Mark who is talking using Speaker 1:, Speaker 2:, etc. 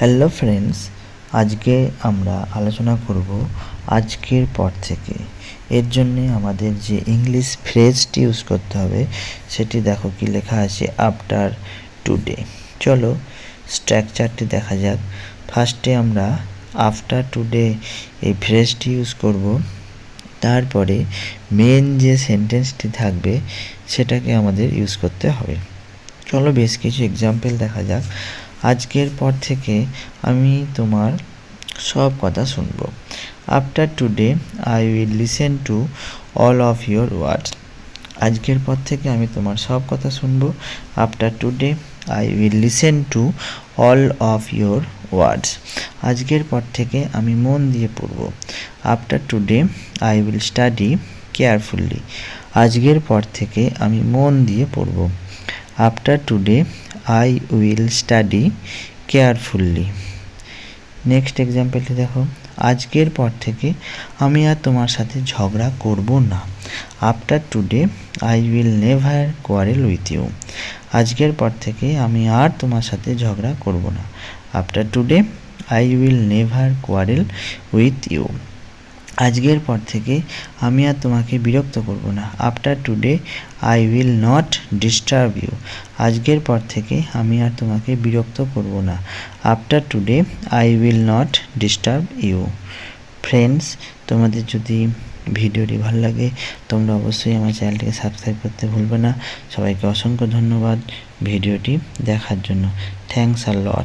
Speaker 1: Hello friends, আজকে আমরা আলোচনা করব আজকের পর থেকে। এর জন্যে আমাদের যে ইংলিশ ফ্রেজটি ইউজ করতে হবে সেটি দেখো কি লেখা আছে, আফটার টুডে। চলো স্ট্রাকচারটি দেখা যাক। ফার্স্টে আমরা আফটার টুডে এই ফ্রেজটি ইউজ করব, তারপরে মেন যে সেন্টেন্সটি থাকবে সেটাকে আমাদের ইউজ করতে হবে। চলো বেশ কিছু এক্সাম্পল দেখা যাক। আজকের পর থেকে আমি তোমার সব কথা শুনব। After today I will listen to all of your words. আজকের পর থেকে আমি তোমার সব কথা শুনব। After today I will listen to all of your words. আজকের পর থেকে আমি মন দিয়ে পড়ব। After today I will study carefully. আজকের পর থেকে আমি মন দিয়ে পড়ব। After today I will study carefully. Next এক্সাম্পলটি দেখো, আজকের পর থেকে আমি আর তোমার সাথে ঝগড়া করব না। After today I will never quarrel with you. আজকের পর থেকে আমি আর তোমার সাথে ঝগড়া করব না। After today I will never quarrel with you. আজকের পর থেকে আমি আর তোমাকে বিরক্ত করব না। After today I will not disturb you. আজকের পর থেকে আমি আর তোমাকে বিরক্ত করব না। After today I will not disturb you. Friends, তোমাদের যদি ভিডিওটি ভালো লাগে তোমরা অবশ্যই আমার চ্যানেলটিকে সাবস্ক্রাইব করতে ভুলবে না। সবাইকে অসংখ্য ধন্যবাদ ভিডিওটি দেখার জন্য। Thanks a lot.